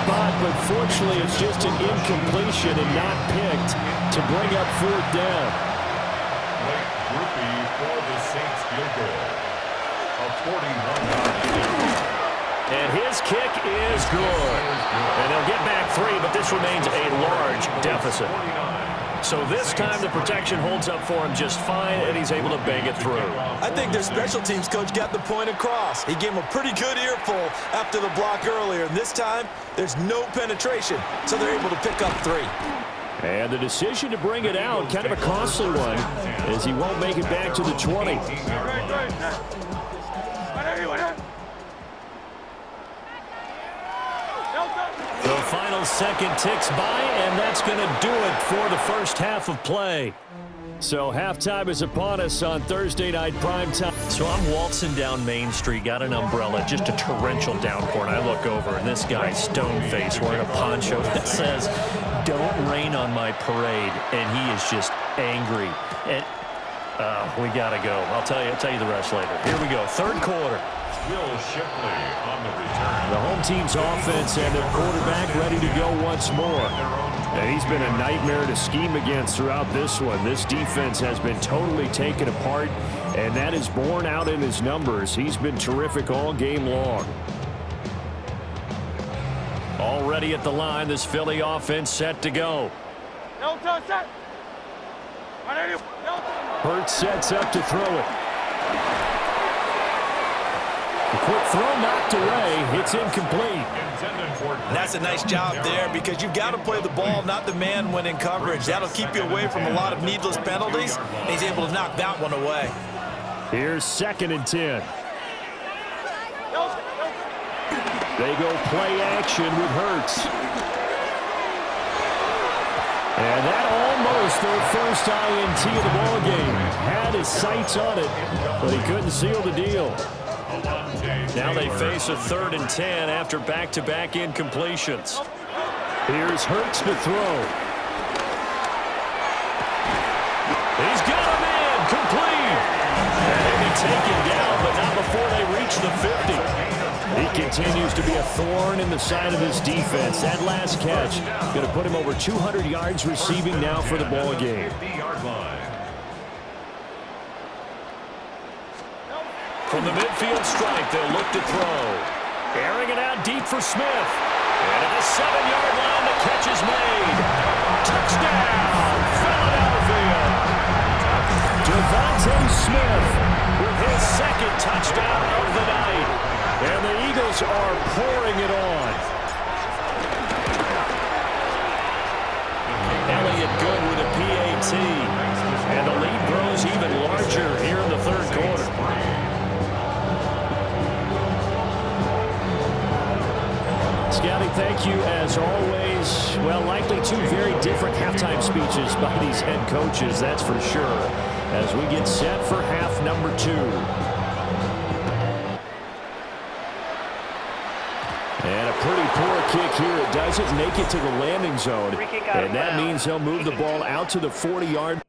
spot, but fortunately it's just an incompletion and not picked to bring up fourth down. Late groupie for the Saints field goal. A 41-yard. And his kick is good. And they'll get back 3, but this remains a large deficit. So this time the protection holds up for him just fine, and he's able to bang it through. I think their special teams coach got the point across. He gave him a pretty good earful after the block earlier. And this time, there's no penetration, so they're able to pick up 3. And the decision to bring it out, kind of a costly one, as he won't make it back to the 20. The final second ticks by, and that's going to do it for the first half of play. So halftime is upon us on Thursday night primetime. So I'm waltzing down Main Street, got an umbrella, just a torrential downpour, and I look over, and this guy's stone-faced wearing a poncho that says, "Don't rain on my parade," and he is just angry. And we got to go. I'll tell you the rest later. Here we go, third quarter. Will Shipley on the return. The home team's offense and their quarterback ready to go once more. And he's been a nightmare to scheme against throughout this one. This defense has been totally taken apart, and that is borne out in his numbers. He's been terrific all game long. Already at the line, this Philly offense set to go. Hurts sets up to throw it. The quick throw knocked away. It's incomplete. And that's a nice job there because you've got to play the ball, not the man when in coverage. That'll keep you away from a lot of needless penalties, and he's able to knock that one away. Here's 2nd and 10. They go play action with Hurts. And that almost their first INT of the ballgame. Had his sights on it, but he couldn't seal the deal. Now they face a 3rd and 10 after back-to-back incompletions. Here's Hurts to throw. He's got a man, complete. And he'll be taken down, but not before they reach the 50. He continues to be a thorn in the side of this defense. That last catch going to put him over 200 yards receiving now for the ball game. From the midfield stripe, they'll look to throw. Airing it out deep for Smith. And at the 7-yard line, the catch is made. Touchdown, Philadelphia. Devontae Smith with his 2nd touchdown of the night. And the Eagles are pouring it on. Elliott good with a PAT. And the lead grows even larger here in the 3rd quarter. Scotty, thank you as always. Well, likely 2 very different halftime speeches by these head coaches, that's for sure, as we get set for half number 2. And a pretty poor kick here. It doesn't make it to the landing zone, and that means they'll move the ball out to the 40-yard.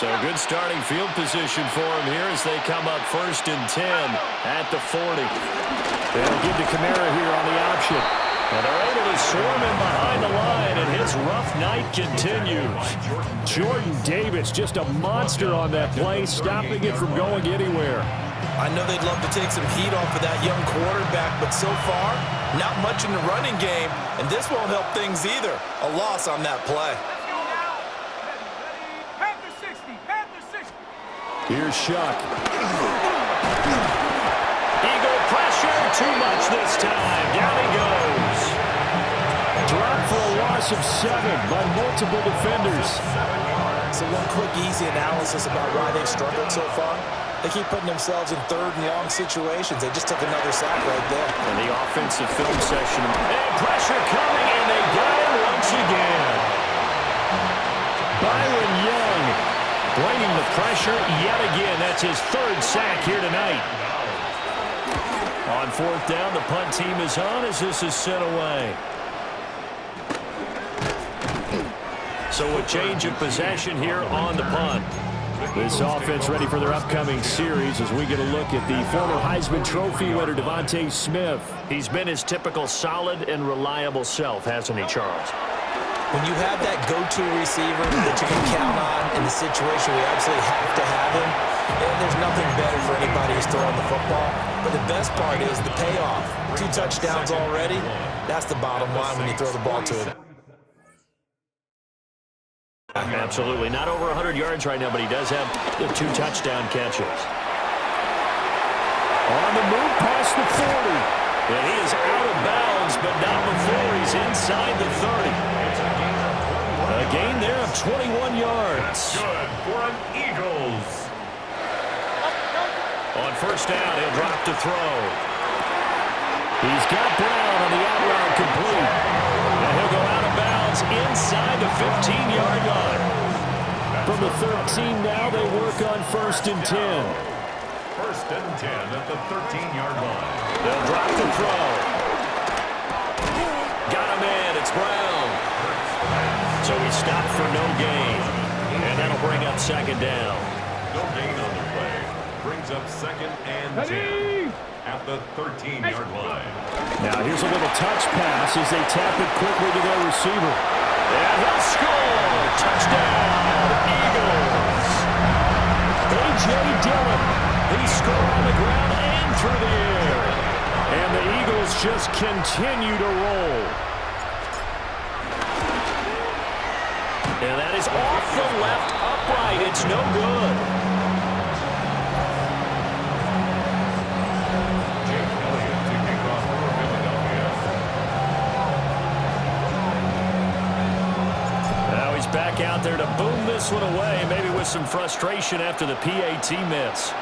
So good starting field position for him here as they come up 1st and 10 at the 40. They'll give to Kamara here on the option. And they're able to swarm him behind the line, and his rough night continues. Jordan Davis, just a monster on that play, stopping it from going anywhere. I know they'd love to take some heat off of that young quarterback, but so far, not much in the running game, and this won't help things either. A loss on that play. Here's Shuck. Eagle pressure, too much this time. Down he goes. Dropped for a loss of 7 by multiple defenders. So one quick, easy analysis about why they've struggled so far. They keep putting themselves in third and long situations. They just took another sack right there. And the offensive film session. And pressure coming, and they got it once again. Byron Young bringing the pressure yet again. That's his third sack here tonight. On fourth down, the punt team is on as this is sent away. So a change of possession here on the punt. This offense ready for their upcoming series as we get a look at the former Heisman Trophy winner, Devontae Smith. He's been his typical solid and reliable self, hasn't he, Charles? When you have that go-to receiver that you can count on in the situation we absolutely have to have him, and there's nothing better for anybody who's throwing the football. But the best part is the payoff. 2 touchdowns already. That's the bottom line when you throw the ball to him. Absolutely. Not over 100 yards right now, but he does have the 2 touchdown catches. On the move past the 40. And he is out of bounds, but not before he's inside the 30. A gain there of 21 yards. Good for an Eagles. On first down, he'll drop to throw. He's got Brown on the out route complete. And he'll go out of bounds inside the 15-yard line. From the 13 now, they work on first and 10. First and 10 at the 13-yard line. They'll drop the throw. Got him in. It's Brown. So he stopped for no gain. And that'll bring up second down. No gain on the play. Brings up second and 10 at the 13-yard line. Now here's a little touch pass as they tap it quickly to their receiver. And he'll score. Touchdown, Eagles. A.J. Dillon. He scored on the ground and through the air. And the Eagles just continue to roll. And that is off the left upright. It's no good. Jake Elliott to kick off for Philadelphia. Now he's back out there to boom this one away, maybe with some frustration after the PAT miss.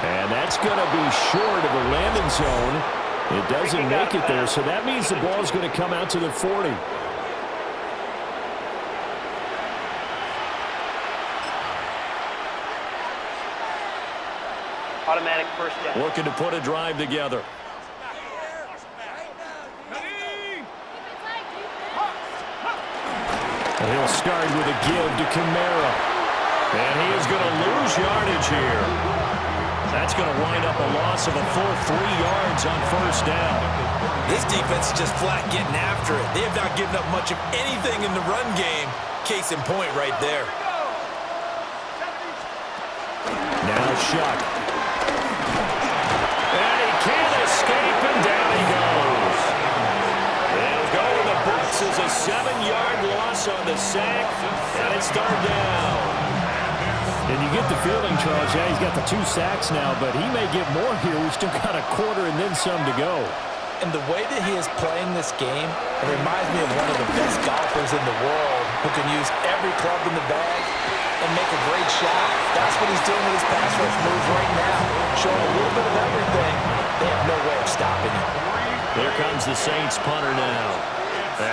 And that's going to be short of the landing zone. It doesn't make it there, so that means the ball is going to come out to the 40. Automatic first down. Looking to put a drive together. And he'll start with a give to Kamara. And he is going to lose yardage here. That's going to wind up a loss of a full 3 yards on first down. This defense is just flat getting after it. They have not given up much of anything in the run game. Case in point right there. Now Shuck. And he can't escape, and down he goes. They'll go in the books as a 7-yard loss on the sack, and it's third down. And you get the feeling, Charles, yeah, he's got the 2 sacks now, but he may get more here. We've still got a quarter and then some to go. And the way that he is playing this game, it reminds me of one of the best golfers in the world who can use every club in the bag and make a great shot. That's what he's doing with his pass rush move right now. Showing a little bit of everything. They have no way of stopping him. Here comes the Saints punter now.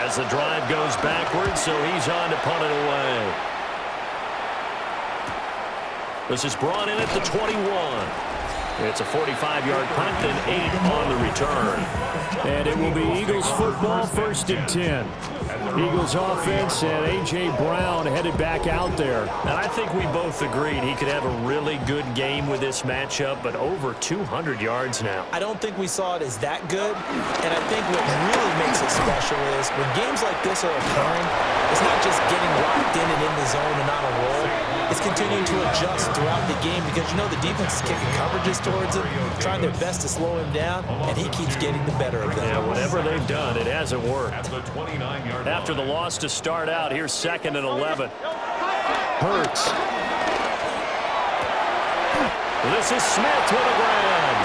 As the drive goes backwards, so he's on to punt it away. This is brought in at the 21. It's a 45-yard punt and 8 on the return. And it will be Eagles football, first and 10. Eagles offense and A.J. Brown headed back out there. And I think we both agreed he could have a really good game with this matchup, but over 200 yards now. I don't think we saw it as that good, and I think what really makes it special is when games like this are occurring, it's not just getting locked in and in the zone and on a roll. It's continuing to adjust throughout the game because, you know, the defense is kicking coverages towards him, trying their best to slow him down, and he keeps getting the better of them. Yeah, whatever they've done, it hasn't worked. At the 29-yard line. After the loss to start out, here's second and 11. Hurts. This is Smith with a grab.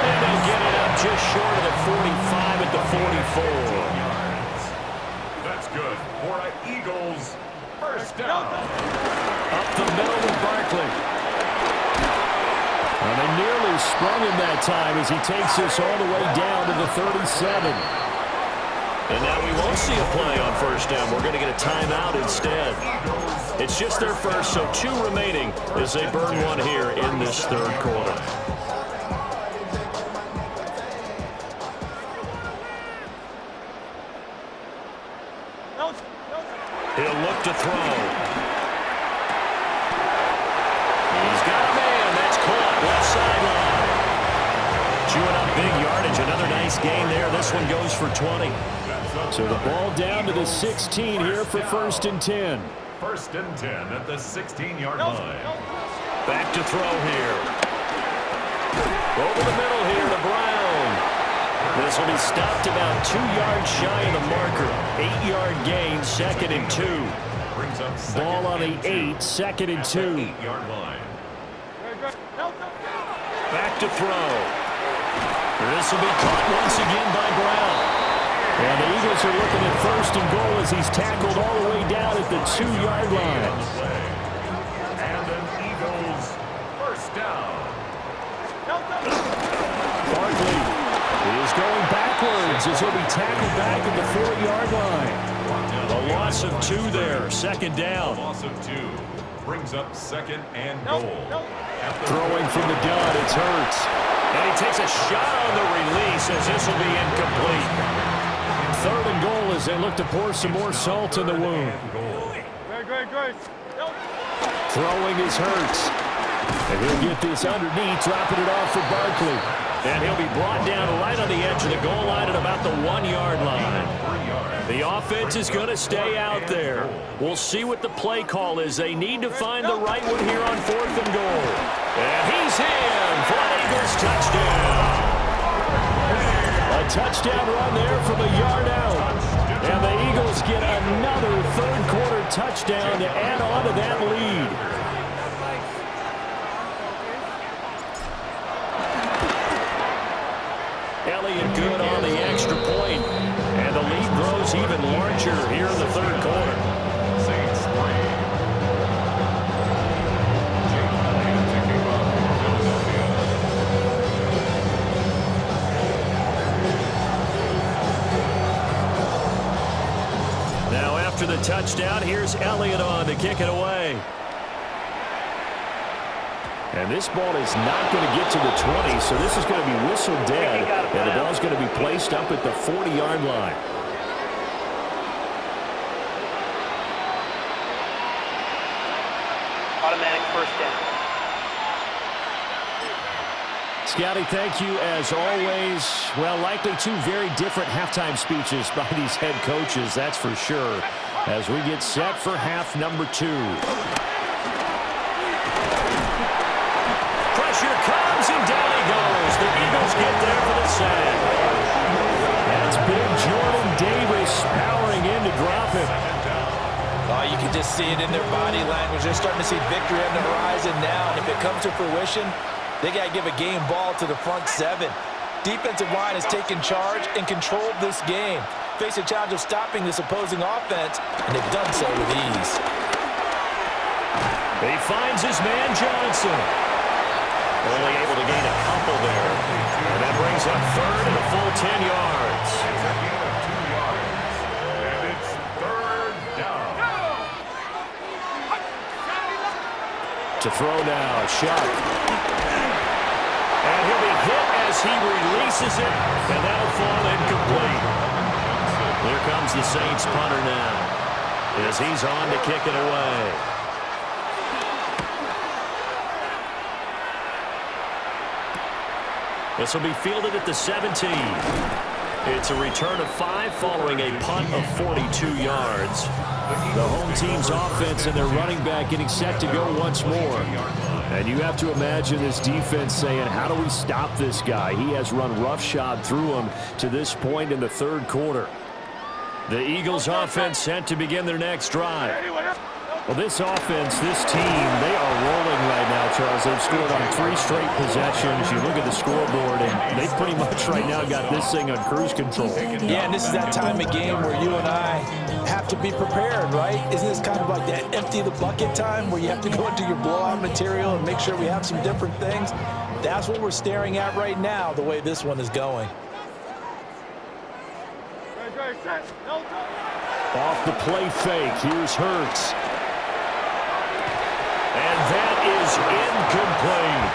And they'll get it up just short of the 45 at the 44. That's good for an Eagles first down. Up the middle with Barkley. They nearly sprung him that time as he takes this all the way down to the 37. And now we won't see a play on first down. We're going to get a timeout instead. It's just their first, so 2 remaining as they burn one here in this third quarter. He'll look to throw. He's got a man. That's caught. Left sideline. Chewing up big yardage. Another nice gain there. This one goes for 20. So the ball down to the 16 here for 1st and 10. 1st and 10 at the 16-yard line. Back to throw here. Over the middle here to Brown. This will be stopped about 2 yards shy of the marker. 8-yard gain, 2nd and 2. Brings up Ball on the 8, 2nd and 2. 8-yard line. Back to throw. This will be caught once again by Brown. And the Eagles are looking at 1st and goal as he's tackled all the way down at the 2-yard line. And an Eagles 1st down. Barkley is going backwards as he'll be tackled back at the 4-yard line. A loss of 2 there, 2nd down. A loss of 2 brings up 2nd and goal. Throwing from the gun, it's Hurts. And he takes a shot on the release as this will be incomplete. 3rd and goal as they look to pour some more salt in the wound. Throwing is Hurts. And he'll get this underneath, dropping it off for Barkley. And he'll be brought down right on the edge of the goal line at about the 1-yard line. The offense is going to stay out there. We'll see what the play call is. They need to find the right one here on 4th and goal. And he's in for an Eagles touchdown. A touchdown run there from a yard out. And the Eagles get another third-quarter touchdown to add on to that lead. Elliott good on the extra point. And the lead grows even larger here in the third quarter. Saints 3. Jake Elliott taking off for Philadelphia. Now after the touchdown, here's Elliott on to kick it away. And this ball is not going to get to the 20, so this is going to be whistled dead. And the ball's going to be placed up at the 40-yard line. Automatic 1st down. Scotty, thank you as always. Well, likely 2 very different halftime speeches by these head coaches, that's for sure, as we get set for half number 2. Pressure comes and down he goes. The Eagles get there for the sack. That's big Jordan Davis powering in to drop it. Oh, you can just see it in their body language. They're starting to see victory on the horizon now. And if it comes to fruition, they got to give a game ball to the front 7. Defensive line has taken charge and controlled this game. Face a challenge of stopping this opposing offense, and they've done so with ease. He finds his man Johnson. Only able to gain a couple there. And that brings up 3rd and a full 10 yards. It's a gain of 2 yards. And it's 3rd down. To throw now, Shuck. And he'll be hit as he releases it, and that'll fall incomplete. Here comes the Saints punter now, as he's on to kick it away. This will be fielded at the 17. It's a return of 5 following a punt of 42 yards. The home team's offense and their running back getting set to go once more. And you have to imagine this defense saying, how do we stop this guy? He has run roughshod through him to this point in the third quarter. The Eagles offense set to begin their next drive. Well, this offense, this team, they are rolling right now, Charles. They've scored on 3 straight possessions. You look at the scoreboard, and they pretty much right now got this thing on cruise control. Yeah, and this is that time of game where you and I have to be prepared, right? Isn't this kind of like that empty the bucket time where you have to go into your blowout material and make sure we have some different things? That's what we're staring at right now, the way this one is going. Off the play fake, here's Hurts. And that is incomplete.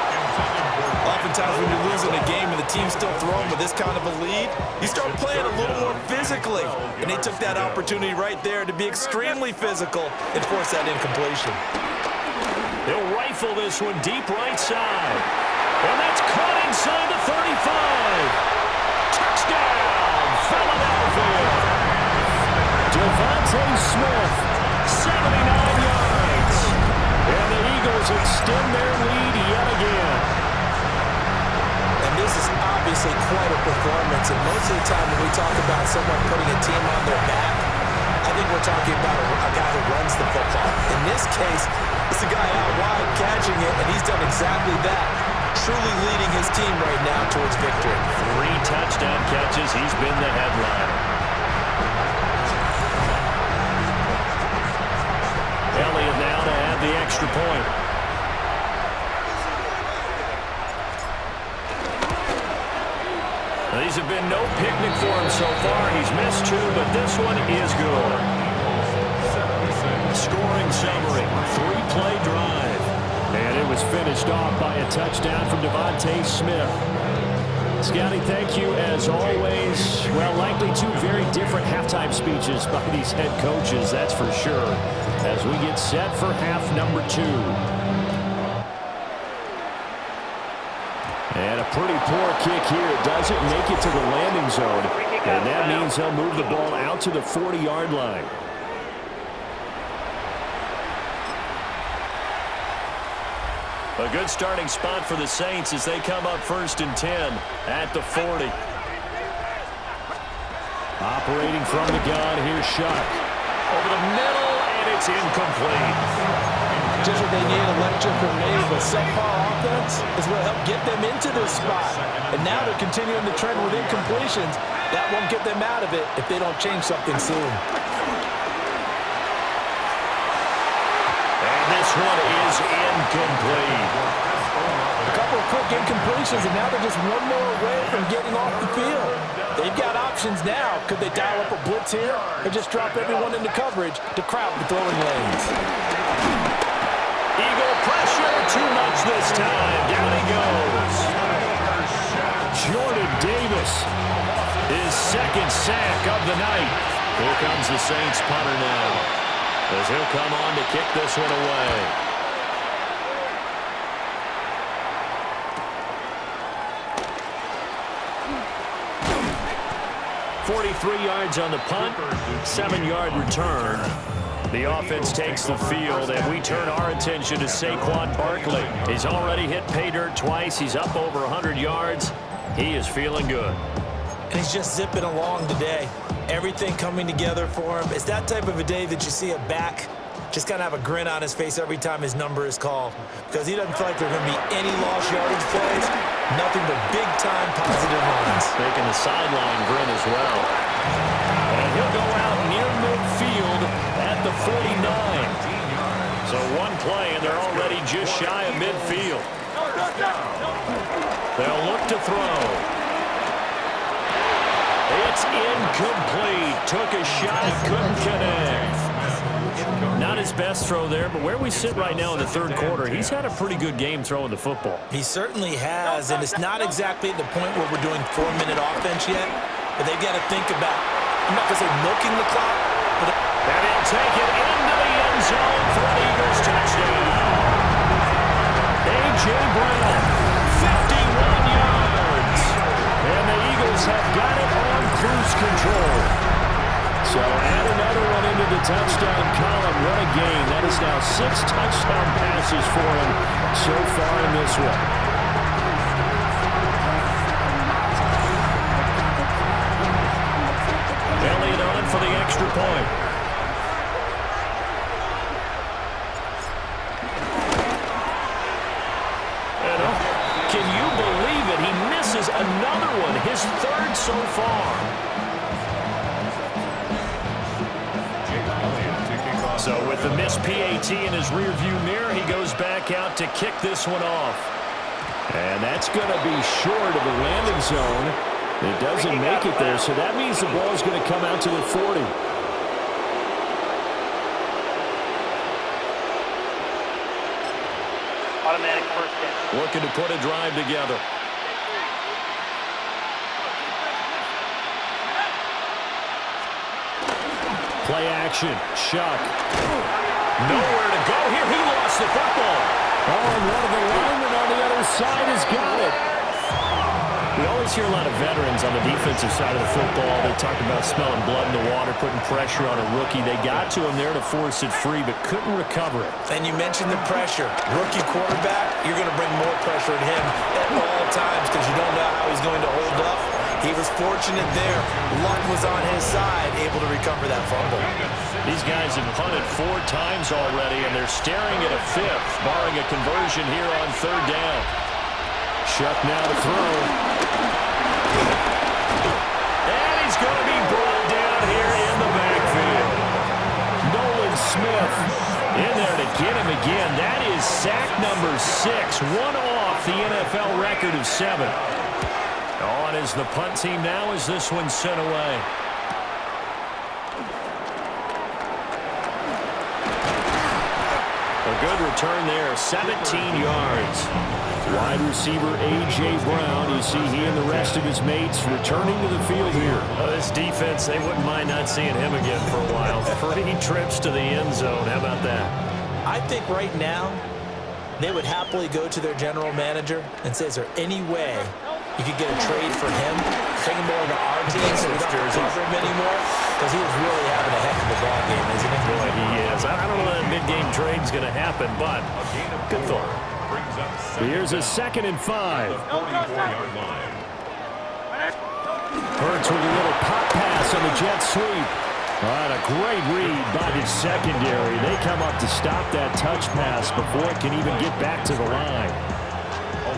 Oftentimes when you're losing a game and the team's still throwing with this kind of a lead, you start playing a little more physically. And they took that opportunity right there to be extremely physical and force that incompletion. They'll rifle this one deep right side. And that's caught inside the 35. Touchdown, Philadelphia. Devontae Smith, 79 yards. And the Eagles extend their lead yet again. And this is obviously quite a performance. And most of the time when we talk about someone putting a team on their back, I think we're talking about a guy who runs the football. In this case, it's a guy out wide catching it, and he's done exactly that. Truly leading his team right now towards victory. 3 touchdown catches. He's been the headliner. Elliott now to add the extra point. These have been no picnic for him so far. He's missed 2, but this one is good. Scoring summary, 3-play drive. And it was finished off by a touchdown from Devontae Smith. Scotty, thank you as always. Well, likely 2 very different halftime speeches by these head coaches, that's for sure, as we get set for half number 2. And a pretty poor kick here. It doesn't make it to the landing zone. And that means they'll move the ball out to the 40-yard line. A good starting spot for the Saints as they come up 1st and 10 at the 40. Operating from the gun, here's Shuck. Over the middle, and it's incomplete. Just what they need, electric grenade, but subpar offense is what helped get them into this spot. And now they're continuing the trend with incompletions. That won't get them out of it if they don't change something soon. And this one is incomplete. A couple of quick incompletions, and now they're just one more away from getting off the field. They've got options now. Could they dial up a blitz here or just drop everyone into coverage to crowd the throwing lanes? Eagle pressure, too much this time. Down he goes. Jordan Davis, his 2nd sack of the night. Here comes the Saints punter now, as he'll come on to kick this one away. 43 yards on the punt, 7-yard return. The offense takes the field, and we turn our attention to Saquon Barkley. He's already hit pay dirt twice. He's up over 100 yards. He is feeling good. And he's just zipping along today. Everything coming together for him. It's that type of a day that you see a back just kind of have a grin on his face every time his number is called, because he doesn't feel like there are going to be any lost yardage plays. Nothing but big-time positive runs. Making the sideline grin as well. And he'll go out near midfield at the 49. So one play, and they're already just shy of midfield. They'll look to throw. It's incomplete. Took a shot, couldn't connect. Not his best throw there, but where we sit right now in the 3rd quarter, he's had a pretty good game throwing the football. He certainly has, and it's not exactly at the point where we're doing 4-minute offense yet, but they've got to think about, I'm not going to say milking the clock, but... And he'll take it into the end zone for an Eagles touchdown. A.J. Brown, 51 yards. And the Eagles have got it on cruise control. So add another one into the touchdown column. What a game. That is now 6 touchdown passes for him so far in this one. Elliott on for the extra point. And can you believe it? He misses another one, his 3rd so far. So with the missed PAT in his rearview mirror, he goes back out to kick this one off. And that's going to be short of the landing zone. It doesn't make it there, so that means the ball is going to come out to the 40. Automatic first down. Looking to put a drive together. Play action. Shuck. Nowhere to go here. He lost the football. Oh, and one of the linemen on the other side has got it. We always hear a lot of veterans on the defensive side of the football. They talk about smelling blood in the water, putting pressure on a rookie. They got to him there to force it free, but couldn't recover it. And you mentioned the pressure. Rookie quarterback, you're going to bring more pressure at him at all times because you don't know how he's going to hold up. He was fortunate there. Luck was on his side, able to recover that fumble. These guys have punted 4 times already, and they're staring at a 5th, barring a conversion here on 3rd down. Shuck now to throw. And he's going to be brought down here in the backfield. Nolan Smith in there to get him again. That is sack number 6, one off the NFL record of 7. On is the punt team now as this one's sent away. A good return there, 17 yards. Wide receiver A.J. Brown, you see he and the rest of his mates returning to the field here. This defense, they wouldn't mind not seeing him again for a while. 3 trips to the end zone. How about that? I think right now they would happily go to their general manager and say, is there any way you could get a trade for him? Take him over to our team so we don't cover him anymore? Because he is really having a heck of a ball game, isn't he? Boy, he is. I don't know that mid-game trade's going to happen, but good thought. Here's a 2nd and 5. Hurts with a little pop pass on the jet sweep. All right, a great read by the secondary. They come up to stop that touch pass before it can even get back to the line.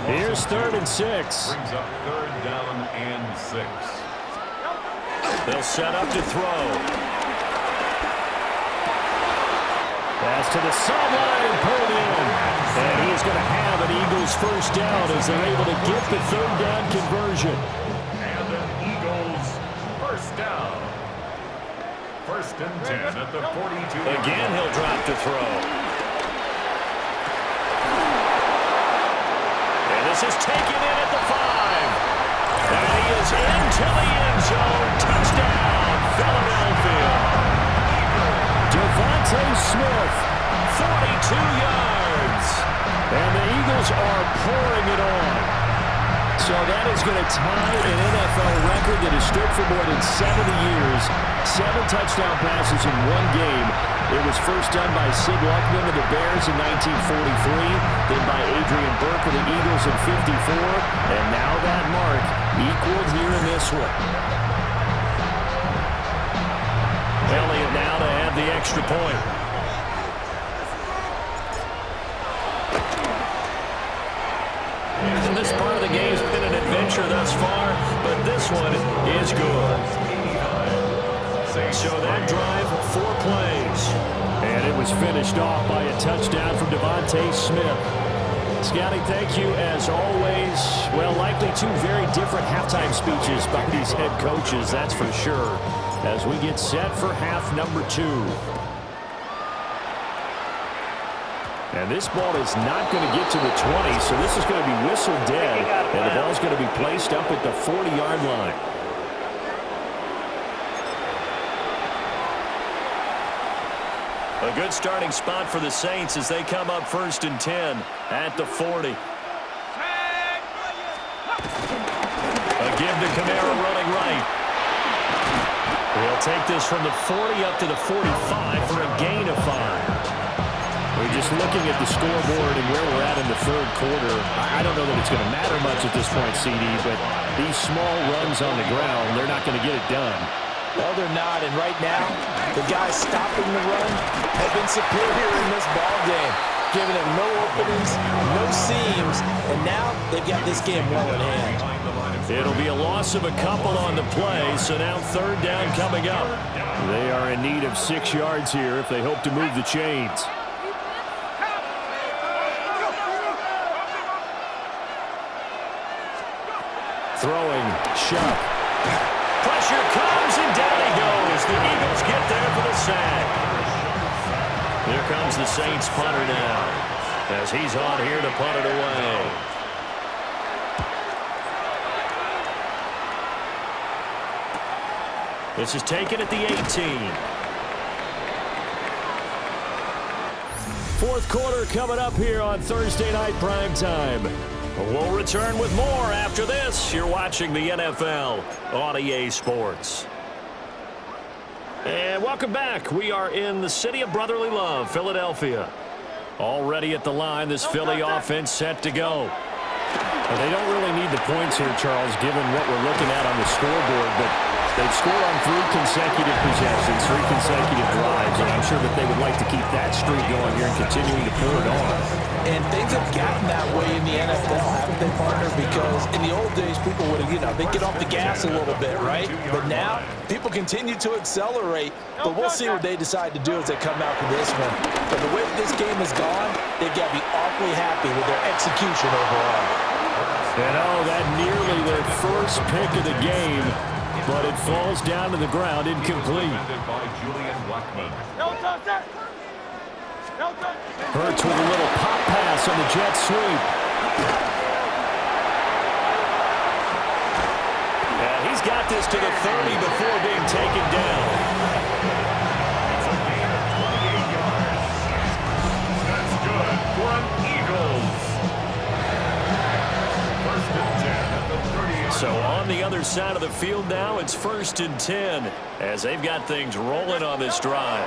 Here's 3rd and 6. Brings up 3rd down and 6. They'll set up to throw. Pass to the sideline and pulled in. And he's going to have an Eagles first down as they're able to get the 3rd down conversion. And an Eagles first down. 1st and 10 at the 42. Again, he'll drop to throw. And this is taken in at the 5. And he is into the end zone. Touchdown, Philadelphia. Devontae Smith, 42 yards. And the Eagles are pouring it on. So that is going to tie an NFL record that has stood for more than 70 years. 7 touchdown passes in 1 game. It was first done by Sid Luckman of the Bears in 1943, then by Adrian Burke of the Eagles in 54, and now that mark equaled here in this one. Elliott now to add the extra point. And this part of the game's been an adventure thus far, but this one is good. So that drive, 4 plays. And it was finished off by a touchdown from Devontae Smith. Scotty, thank you as always. Well, likely 2 very different halftime speeches by these head coaches, that's for sure, as we get set for half number 2. And this ball is not going to get to the 20, so this is going to be whistled dead, and the ball's going to be placed up at the 40-yard line. A good starting spot for the Saints as they come up 1st and 10 at the 40. A give to Kamara running right. They'll take this from the 40 up to the 45 for a gain of 5. We're just looking at the scoreboard and where we're at in the 3rd quarter. I don't know that it's going to matter much at this point, CD, but these small runs on the ground, they're not going to get it done. No, they're not. And right now, the guys stopping the run have been superior in this ball game, giving them no openings, no seams, and now they've got this game well in hand. It'll be a loss of a couple on the play, so now 3rd down coming up. They are in need of 6 yards here if they hope to move the chains. Throwing, Shuck. Pressure comes, and down he goes. The Eagles get there for the sack. Here comes the Saints punter now, as he's on here to punt it away. This is taken at the 18. Fourth quarter coming up here on Thursday Night Primetime. We'll return with more after this. You're watching the NFL on EA Sports. And welcome back. We are in the city of brotherly love, Philadelphia. Already at the line, this Philly offense set to go. Well, they don't really need the points here, Charles, given what we're looking at on the scoreboard, but they've scored on 3 consecutive possessions, 3 consecutive drives, and I'm sure that they would like to keep that streak going here and continuing to pour it on. And things have gotten that way in the NFL, haven't they, partner? Because in the old days, people would have, they'd get off the gas a little bit, right? But now, people continue to accelerate, but we'll see what they decide to do as they come out for this one. But the way that this game has gone, they've got to be awfully happy with their execution overall. And that nearly their first pick of the game, but it falls down to the ground incomplete. Hurts with a little pop pass on the jet sweep. And he's got this to the 30 before being taken down. That's good for an Eagles. So on the other side of the field now, it's 1st and 10 as they've got things rolling on this drive.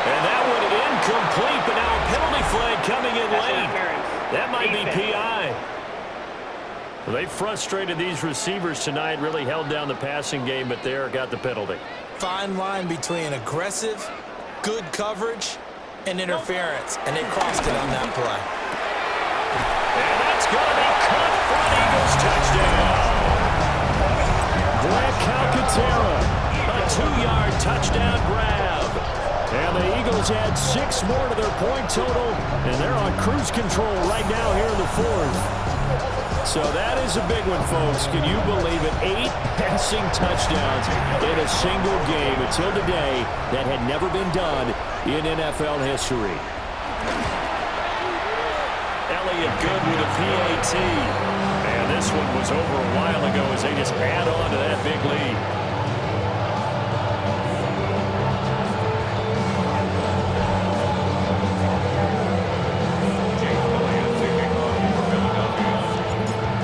And that one incomplete, but now a penalty flag coming in late. That might be PI. They frustrated these receivers tonight, really held down the passing game, but there got the penalty. Fine line between aggressive, good coverage, and interference, and they crossed it on that play. And that's going to be caught for an Eagles touchdown. Greg Calcaterra, a 2-yard touchdown grab. And the Eagles add 6 more to their point total, and they're on cruise control right now here in the 4th. So that is a big one, folks. Can you believe it? 8 passing touchdowns in a single game until today. That had never been done in NFL history. Elliott good with a PAT. And this one was over a while ago as they just add on to that big lead.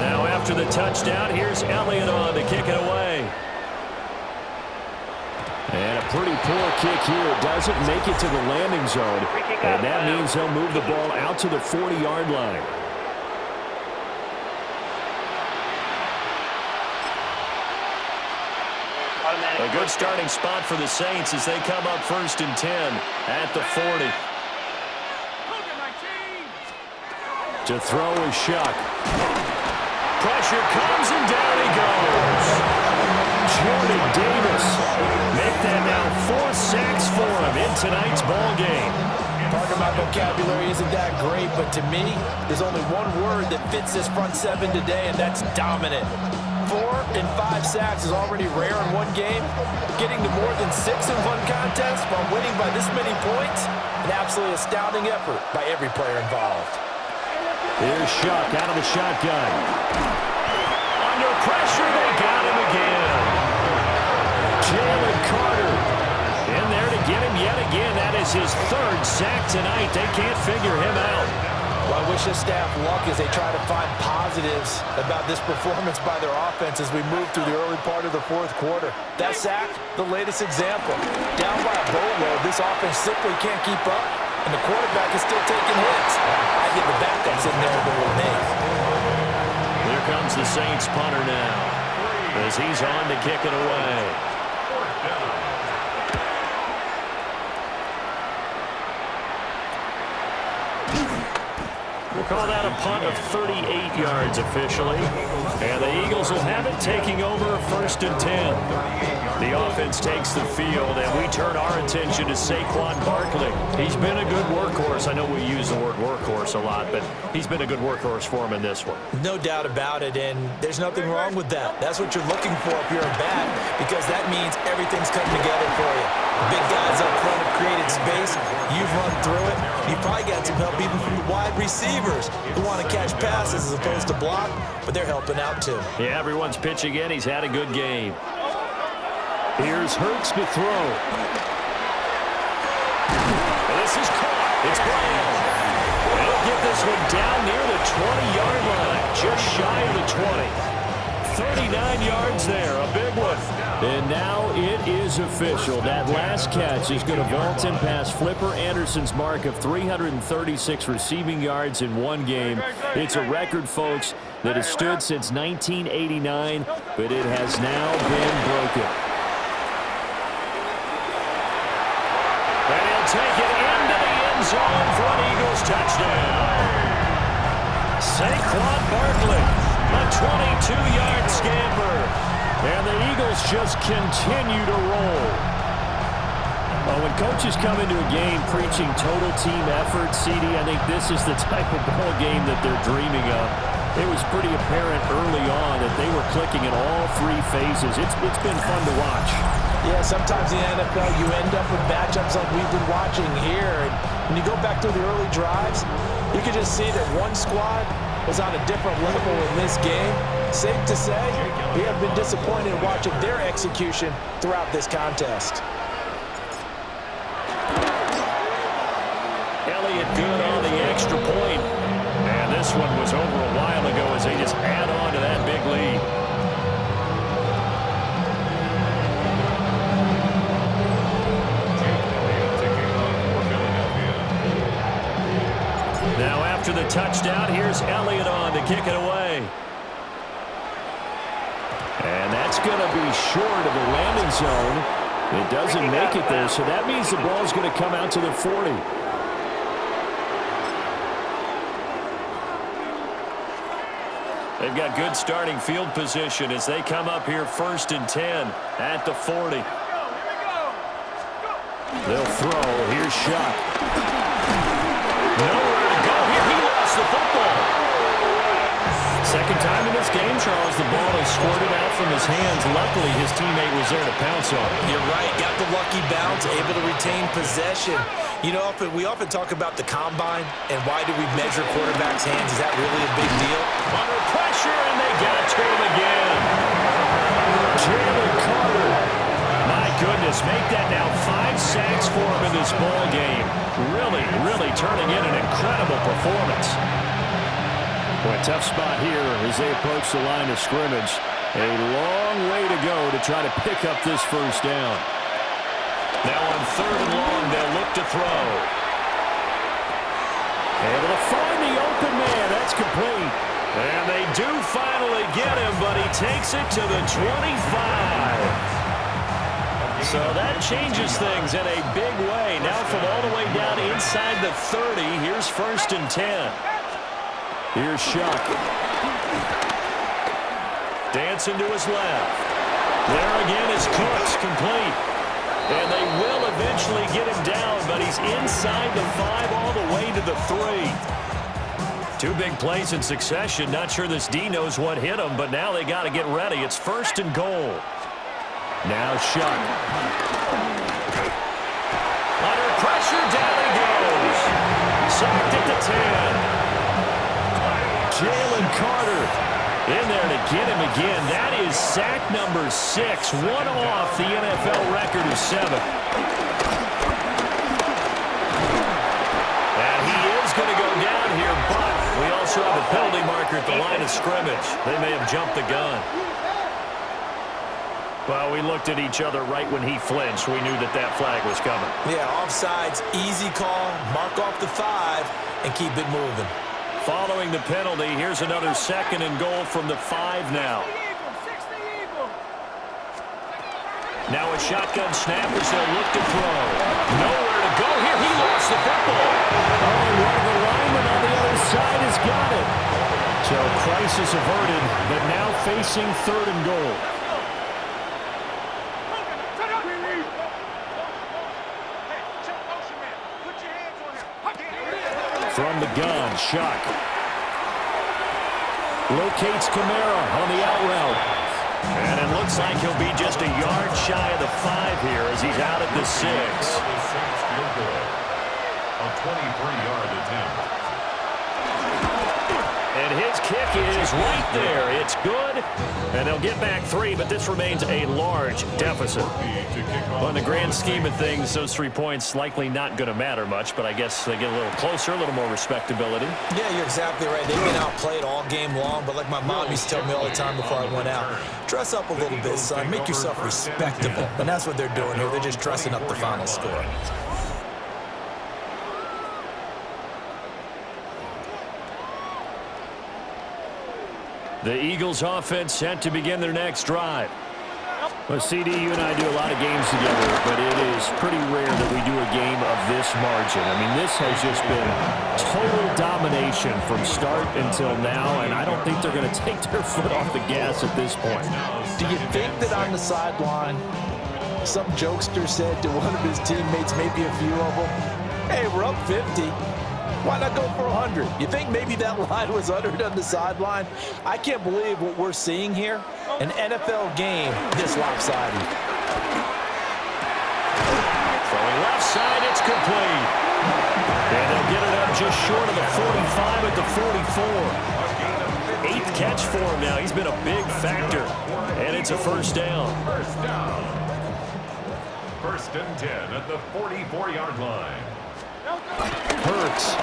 Now after the touchdown, here's Elliott on to kick it away. And a pretty poor kick here. It doesn't make it to the landing zone. And that means they'll move the ball out to the 40-yard line. A good starting spot for the Saints as they come up 1st and 10 at the 40. To throw is Shuck. Pressure comes and down he goes. Jordan Davis make that now 4 sacks for him in tonight's ball game. Part of my vocabulary isn't that great, but to me, there's only one word that fits this front 7 today, and that's dominant. 4 and 5 sacks is already rare in one game. Getting to more than 6 in one contest while winning by this many points, an absolutely astounding effort by every player involved. Here's Shuck out of the shotgun. Under pressure, they got him again. Jalen Carter in there to get him yet again. That is his 3rd sack tonight. They can't figure him out. Well, I wish this staff luck as they try to find positives about this performance by their offense as we move through the early part of the 4th quarter. That sack, the latest example. Down by a boatload, this offense simply can't keep up, and the quarterback is still taking hits. I give the backups in there the remain. Here comes the Saints punter now as he's on to kick it away. We'll call that a punt of 38 yards officially. And the Eagles will have it, taking over 1st and 10. The offense takes the field, and we turn our attention to Saquon Barkley. He's been a good workhorse. I know we use the word workhorse a lot, but he's been a good workhorse for him in this one. No doubt about it, and there's nothing wrong with that. That's what you're looking for if you're a back, because that means everything's coming together for you. The big guys up front have created space. You've run through it. You've probably got some help even from the wide receivers who want to catch passes as opposed to block, but they're helping out too. Yeah, everyone's pitching in. He's had a good game. Here's Hurts to throw. This is caught. It's Brown. He'll get this one down near the 20-yard line, just shy of the 20. 39 yards there, a big one. And now it is official. That last catch is going to vault and pass Flipper Anderson's mark of 336 receiving yards in one game. It's a record, folks, that has stood since 1989, but it has now been broken. And he'll take it into the end zone for an Eagles touchdown. Saquon Barkley, a 22-yard scamper. And the Eagles just continue to roll. When coaches come into a game preaching total team effort, CD, I think this is the type of ball game that they're dreaming of. It was pretty apparent early on that they were clicking in all three phases. It's been fun to watch. Yeah, sometimes in the NFL you end up with matchups like we've been watching here. And when you go back through the early drives, you can just see that one squad was on a different level in this game. Safe to say, we have been disappointed watching their execution throughout this contest. Elliott good on the extra point. And this one was over a while ago as they just add on to that big lead. Now after the touchdown, here's Elliott on to kick it away. And that's going to be short of the landing zone. It doesn't make it there, so that means the ball's going to come out to the 40. They've got good starting field position as they come up here 1st and 10 at the 40. They'll throw. Here's Shuck. Nowhere to go here. He lost the football. Second time in this game, Charles, the ball is squirted out from his hands. Luckily, his teammate was there to pounce on it. You're right. Got the lucky bounce, able to retain possession. You know, we often talk about the combine and why do we measure quarterbacks' hands. Is that really a big deal? Under pressure, and they got to him again. Jalen Carter. My goodness, make that now 5 sacks for him in this ball game. Really turning in an incredible performance. Boy, tough spot here as they approach the line of scrimmage. A long way to go to try to pick up this first down. Now on 3rd and long, they'll look to throw. Able to find the open man. That's complete. And they do finally get him, but he takes it to the 25. So that changes things in a big way. Now from all the way down inside the 30, here's 1st and 10. Here's Shuck. Dancing to his left. There again is Cooks, complete. And they will eventually get him down, but he's inside the 5 all the way to the 3. 2 big plays in succession. Not sure this D knows what hit him, but now they got to get ready. It's 1st and goal. Now Shuck. Under pressure, down he goes. Sacked at the 10. Jalen Carter in there to get him again. That is sack number 6, one off the NFL record of 7. And he is going to go down here, but we also have a penalty marker at the line of scrimmage. They may have jumped the gun. Well, we looked at each other right when he flinched. We knew that flag was coming. Yeah, offsides, easy call, mark off the 5, and keep it moving. Following the penalty, here's another 2nd and goal from the 5 now. Now a shotgun snap as they'll look to throw. Nowhere to go here. He lost the football. Oh, and one of the linemen on the other side is bases averted, but now facing 3rd and goal. From the gun, Shuck. Locates Kamara on the out route. And it looks like he'll be just a yard shy of the 5 here as he's out at the 6. A 23-yard attempt. And his kick is right there. It's good. And they'll get back 3, but this remains a large deficit. Well, in the grand scheme of things, those 3 points likely not going to matter much, but I guess they get a little closer, a little more respectability. Yeah, you're exactly right. They've been outplayed all game long, but like my mom used to tell me all the time before I went out, dress up a little bit, son. Make yourself respectable. And that's what they're doing here. They're just dressing up the final score. The Eagles offense set to begin their next drive. Well, CD, you and I do a lot of games together, but it is pretty rare that we do a game of this margin. I mean, this has just been total domination from start until now, and I don't think they're going to take their foot off the gas at this point. Do you think that on the sideline, some jokester said to one of his teammates, maybe a few of them, hey, we're up 50. Why not go for 100? You think maybe that line was uttered on the sideline? I can't believe what we're seeing here. An NFL game this lopsided. Throwing left side, it's complete. And they'll get it up just short of the 45 at the 44. 8th catch for him now. He's been a big factor. And it's a first down. First and 10 at the 44-yard line. Hurts.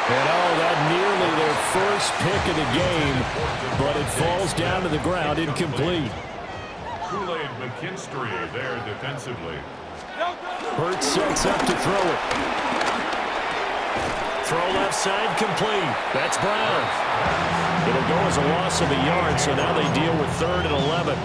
And that nearly their first pick of the game, but it falls down to the ground incomplete. Kool-Aid McKinstry there defensively. Hurts sets up to throw it. Throw left side complete. That's Brown. It'll go as a loss of a yard, so now they deal with 3rd and 11.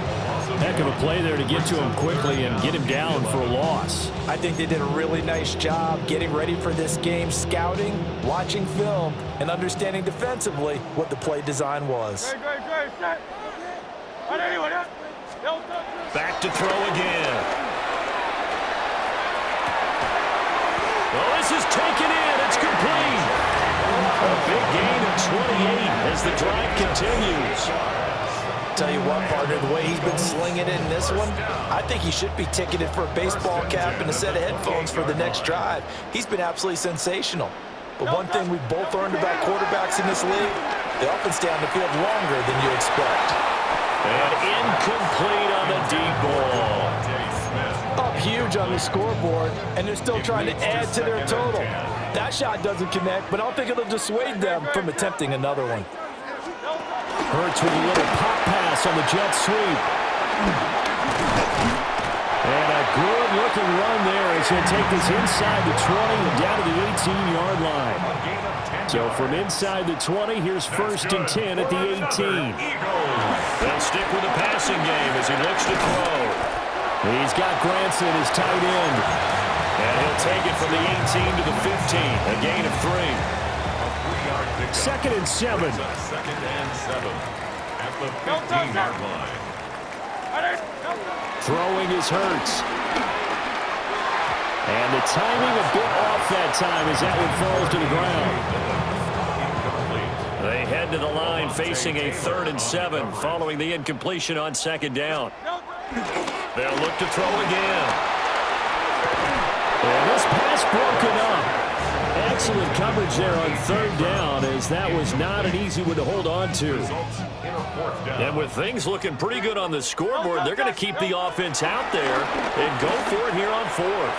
Heck of a play there to get to him quickly and get him down for a loss. I think they did a really nice job getting ready for this game, scouting, watching film, and understanding defensively what the play design was. Back to throw again. Well, this is taken in. It's complete. A big gain of 28 as the drive continues. Tell you what, partner, the way he's been slinging in this one, I think he should be ticketed for a baseball cap and a set of headphones for the next drive. He's been absolutely sensational. But one thing we've both learned about quarterbacks in this league, they often stay on the field longer than you expect. And incomplete on the deep ball. Up huge on the scoreboard, and they're still trying to add to their total. That shot doesn't connect, but I don't think it'll dissuade them from attempting another one. Hurts with a little pop pass on the jet sweep. And a good-looking run there as he'll take this inside the 20 and down to the 18-yard line. So from inside the 20, here's 1st and 10 at the 18. They'll stick with the passing game as he looks to throw. He's got Granson as tight end. And he'll take it from the 18 to the 15, a gain of 3. 2nd and 7. 2nd and 7 at the 15-yard line. Throwing is Hurts. And the timing a bit off that time as that one falls to the ground. They head to the line facing a 3rd and 7 following the incompletion on 2nd down. They'll look to throw again. And this pass broken up. Excellent coverage there on 3rd down as that was not an easy one to hold on to. And with things looking pretty good on the scoreboard, they're going to keep the offense out there and go for it here on 4th.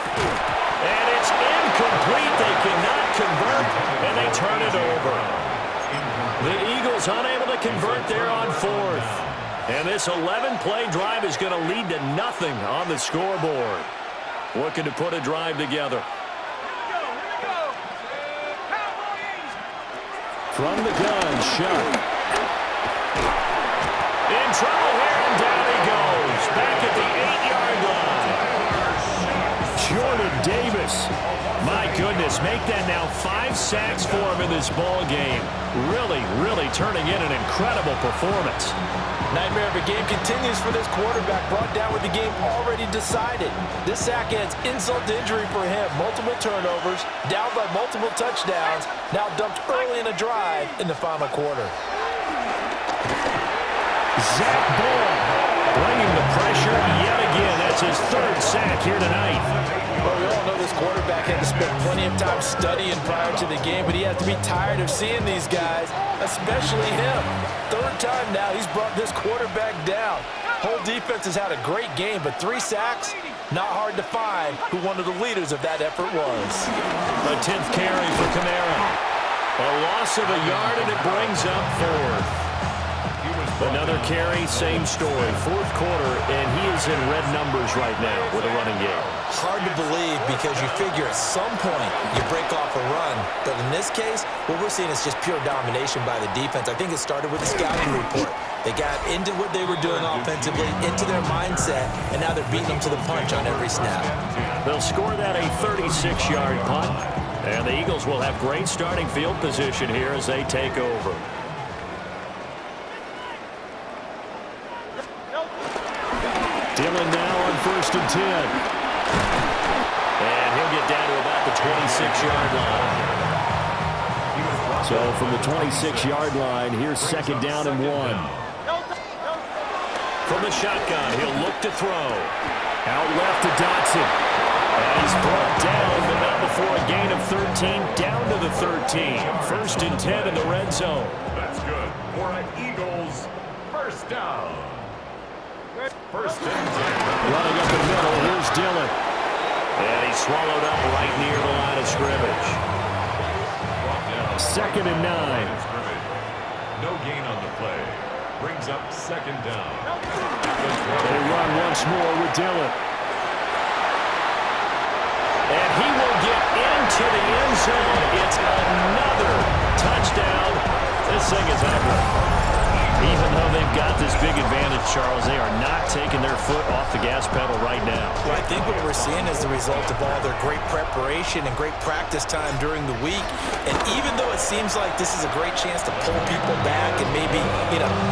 And it's incomplete. They cannot convert, and they turn it over. The Eagles unable to convert there on 4th. And this 11-play drive is going to lead to nothing on the scoreboard. Looking to put a drive together. From the gun, Shuck. In trouble here, and down he goes. Back at the 8-yard line. Jordan Davis this. My goodness, make that now 5 sacks for him in this ball game. Really, really turning in an incredible performance. Nightmare of a game continues for this quarterback, brought down with the game already decided. This sack adds insult to injury for him. Multiple turnovers, down by multiple touchdowns, now dumped early in a drive in the final quarter. Zach Ball bringing the pressure yet again. That's his 3rd sack here tonight. Well, we all know this quarterback had to spend plenty of time studying prior to the game, but he has to be tired of seeing these guys, especially him. 3rd time now he's brought this quarterback down. Whole defense has had a great game, but 3 sacks, not hard to find who one of the leaders of that effort was. The 10th carry for Kamara. A loss of a yard, and it brings up 4th. Another carry, same story. 4th quarter, and he is in red numbers right now with a running game. Hard to believe because you figure at some point you break off a run. But in this case, what we're seeing is just pure domination by the defense. I think it started with the scouting report. They got into what they were doing offensively, into their mindset, and now they're beating them to the punch on every snap. They'll score that a 36-yard punt, and the Eagles will have great starting field position here as they take over. Dillon now on 1st and 10. And he'll get down to about the 26-yard line. So from the 26-yard line, here's 2nd down and 1. From the shotgun, he'll look to throw. Out left to Dotson. And he's brought down, but not before a gain of 13, down to the 13. 1st and 10 in the red zone. That's good for an Eagles 1st down. 1st and 10. Running up the middle, here's Dillon. And he's swallowed up right near the line of scrimmage. 2nd and 9. No gain on the play. Brings up 2nd down. They run once more with Dillon. And he will get into the end zone. It's another touchdown. This thing is ugly. Even though they've got this big advantage, Charles, they are not taking their foot off the gas pedal right now. Well, I think what we're seeing is the result of all their great preparation and great practice time during the week. And even though it seems like this is a great chance to pull people back and maybe,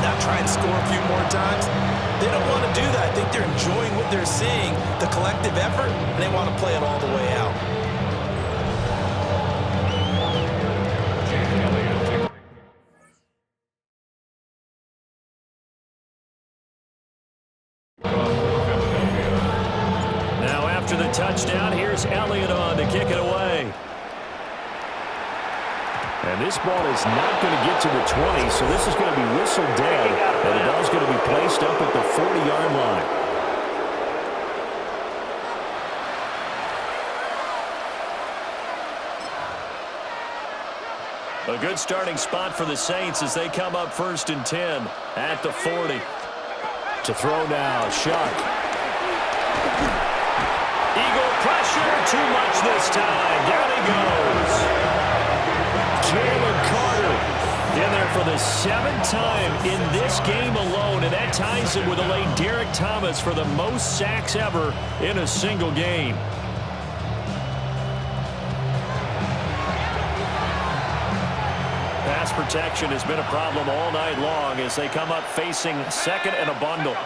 not try and score a few more times, they don't want to do that. I think they're enjoying what they're seeing, the collective effort, and they want to play it all the way out. After the touchdown, here's Elliott on to kick it away. And this ball is not going to get to the 20, so this is going to be whistled dead, and the ball's going to be placed up at the 40-yard line. A good starting spot for the Saints as they come up 1st and 10 at the 40. To throw now, Shuck. Eagle pressure, too much this time. Down he goes. Jalen Carter in there for the 7th time in this game alone, and that ties him with the late Derek Thomas for the most sacks ever in a single game. Pass protection has been a problem all night long as they come up facing 2nd and a bundle.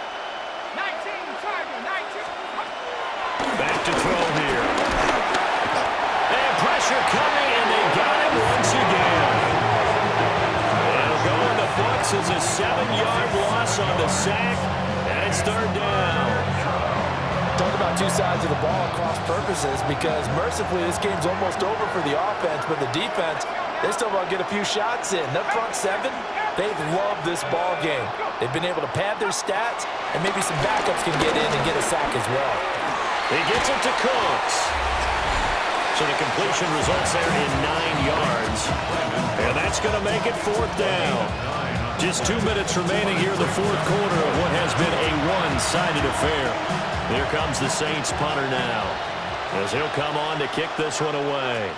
Back to throw here. And pressure coming, and they got it once again. It'll go in the books as a 7-yard loss on the sack, and it's 3rd down. Talk about two sides of the ball at cross purposes, because mercifully this game's almost over for the offense, but the defense, they still want to get a few shots in. That front 7, they've loved this ball game. They've been able to pad their stats, and maybe some backups can get in and get a sack as well. He gets it to Cooks. So the completion results there in 9 yards. And that's going to make it 4th down. Just 2 minutes remaining here in the 4th quarter of what has been a one-sided affair. Here comes the Saints punter now, as he'll come on to kick this one away.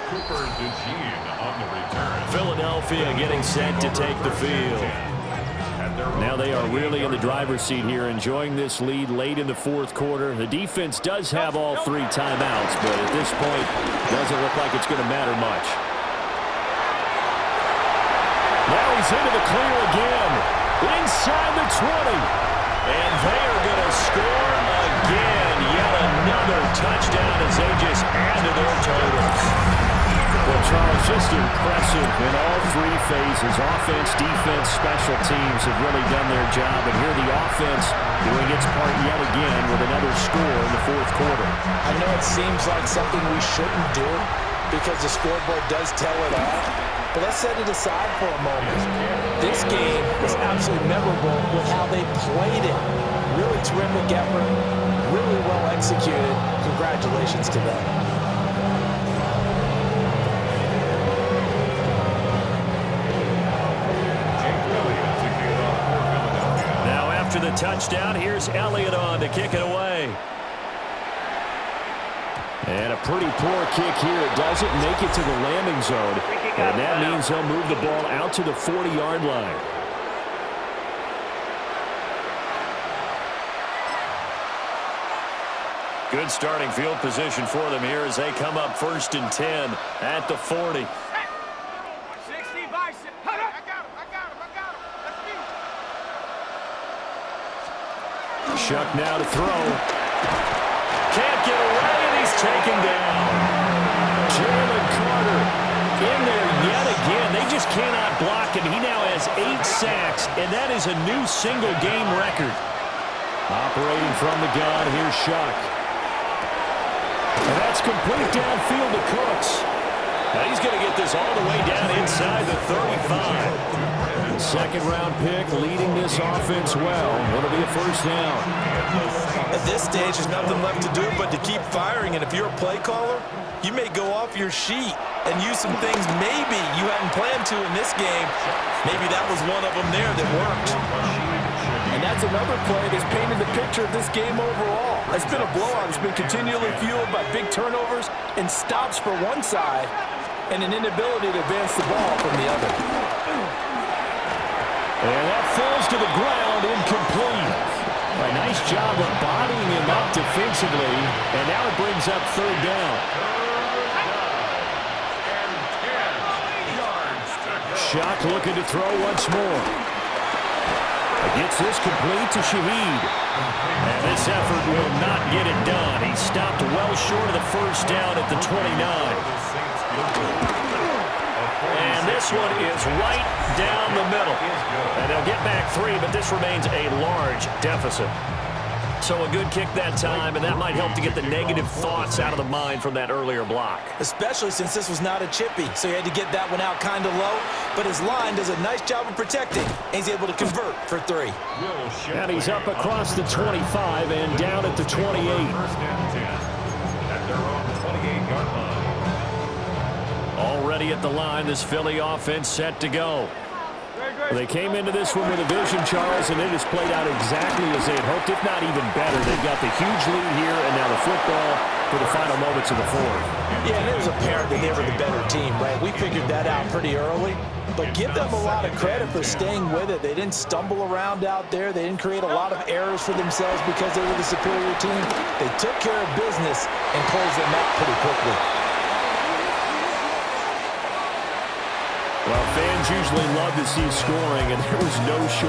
Cooper DeJean on the return. Philadelphia getting set to take the field. Now they are really in the driver's seat here, enjoying this lead late in the fourth quarter. The defense does have all 3 timeouts, but at this point, doesn't look like it's going to matter much. Now he's into the clear again, inside the 20. And they are going to score again. Yet another touchdown as they just add to their totals. Well, Charles, just impressive in all 3 phases. Offense, defense, special teams have really done their job. And here the offense doing its part yet again with another score in the fourth quarter. I know it seems like something we shouldn't do because the scoreboard does tell it all. But let's set it aside for a moment. This game was absolutely memorable with how they played it. Really terrific effort, really well executed. Congratulations to them. Now after the touchdown, here's Elliott on to kick it away. And a pretty poor kick here. It doesn't make it to the landing zone. And that means they'll move the ball out to the 40-yard line. Good starting field position for them here as they come up 1st and 10 at the 40. 60 bicep. I got him. Let's go. Shuck now to throw. Can't get away, and he's taken down. Jalen Carter in there yet again. They just cannot block him. He now has 8 sacks, and that is a new single-game record. Operating from the gun, here's Shuck. And that's complete downfield to Cooks. Now he's going to get this all the way down inside the 35. Second-round pick leading this offense well. It'll be a first down. At this stage, there's nothing left to do but to keep firing. And if you're a play caller, you may go off your sheet and use some things maybe you hadn't planned to in this game. Maybe that was one of them there that worked. And that's another play that's painted the picture of this game overall. It's been a blowout. It's been continually fueled by big turnovers and stops for one side and an inability to advance the ball from the other. And that falls to the ground, incomplete. A nice job of bodying him up defensively, and now it brings up 3rd down. Shuck looking to throw once more. Gets this complete to Shaheed. And this effort will not get it done. He stopped well short of the first down at the 29. And this one is right down the middle. And they'll get back 3, but this remains a large deficit. So a good kick that time, and that might help to get the negative thoughts out of the mind from that earlier block. Especially since this was not a chippy, so he had to get that one out kind of low. But his line does a nice job of protecting, and he's able to convert for 3. And he's up across the 25 and down at the 28. First and 10 at their own 28-yard line. Already at the line, this Philly offense set to go. They came into this one with a vision, Charles, and it has played out exactly as they had hoped, if not even better. They've got the huge lead here, and now the football for the final moments of the fourth. Yeah, and it was apparent that they were the better team, right? We figured that out pretty early. But give them a lot of credit for staying with it. They didn't stumble around out there. They didn't create a lot of errors for themselves because they were the superior team. They took care of business and closed them out pretty quickly. Well, fans usually love to see scoring, and there was no shortage.